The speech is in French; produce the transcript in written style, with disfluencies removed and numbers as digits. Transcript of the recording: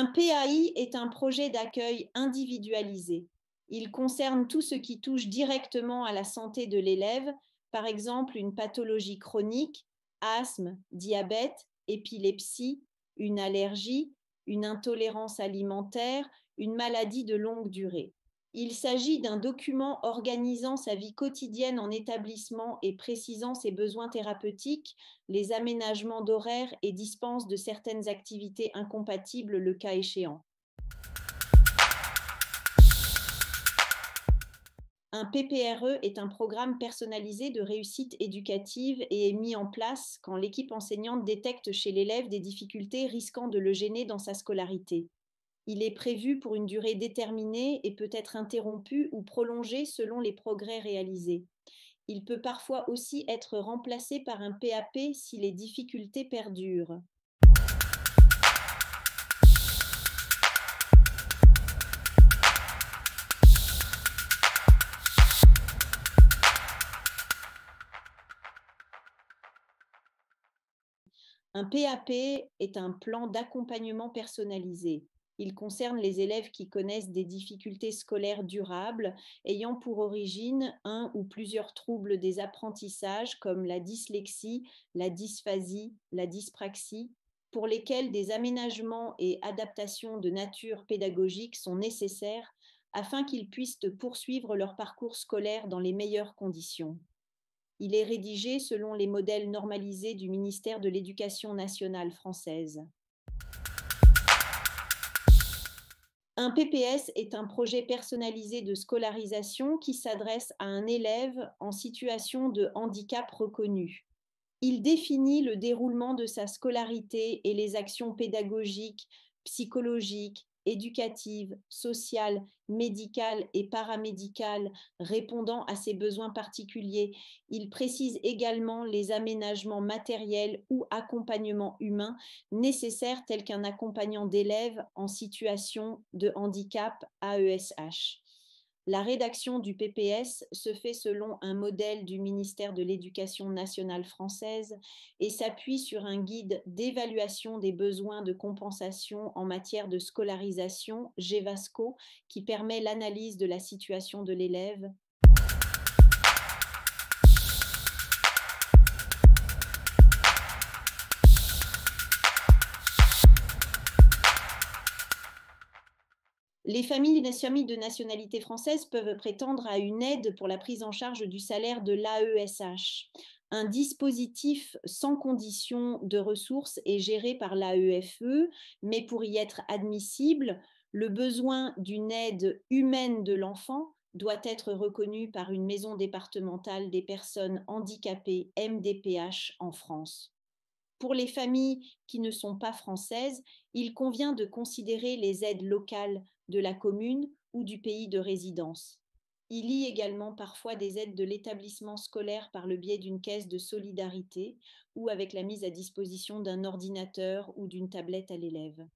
Un PAI est un projet d'accueil individualisé. Il concerne tout ce qui touche directement à la santé de l'élève, par exemple une pathologie chronique, asthme, diabète, épilepsie, une allergie, une intolérance alimentaire, une maladie de longue durée. Il s'agit d'un document organisant sa vie quotidienne en établissement et précisant ses besoins thérapeutiques, les aménagements d'horaires et dispense de certaines activités incompatibles le cas échéant. Un PPRE est un programme personnalisé de réussite éducative et est mis en place quand l'équipe enseignante détecte chez l'élève des difficultés risquant de le gêner dans sa scolarité. Il est prévu pour une durée déterminée et peut être interrompu ou prolongé selon les progrès réalisés. Il peut parfois aussi être remplacé par un PAP si les difficultés perdurent. Un PAP est un plan d'accompagnement personnalisé. Il concerne les élèves qui connaissent des difficultés scolaires durables, ayant pour origine un ou plusieurs troubles des apprentissages comme la dyslexie, la dysphasie, la dyspraxie, pour lesquels des aménagements et adaptations de nature pédagogique sont nécessaires afin qu'ils puissent poursuivre leur parcours scolaire dans les meilleures conditions. Il est rédigé selon les modèles normalisés du ministère de l'Éducation nationale française. Un PPS est un projet personnalisé de scolarisation qui s'adresse à un élève en situation de handicap reconnu. Il définit le déroulement de sa scolarité et les actions pédagogiques, psychologiques, éducatives, sociales, médicales et paramédicales répondant à ses besoins particuliers. Il précise également les aménagements matériels ou accompagnements humains nécessaires tels qu'un accompagnant d'élèves en situation de handicap AESH. La rédaction du PPS se fait selon un modèle du ministère de l'Éducation nationale française et s'appuie sur un guide d'évaluation des besoins de compensation en matière de scolarisation, GEVASCO, qui permet l'analyse de la situation de l'élève. Les familles de nationalité française peuvent prétendre à une aide pour la prise en charge du salaire de l'AESH. Un dispositif sans condition de ressources est géré par l'AEFE, mais pour y être admissible, le besoin d'une aide humaine de l'enfant doit être reconnu par une maison départementale des personnes handicapées MDPH en France. Pour les familles qui ne sont pas françaises, il convient de considérer les aides locales de la commune ou du pays de résidence. Il y a également parfois des aides de l'établissement scolaire par le biais d'une caisse de solidarité ou avec la mise à disposition d'un ordinateur ou d'une tablette à l'élève.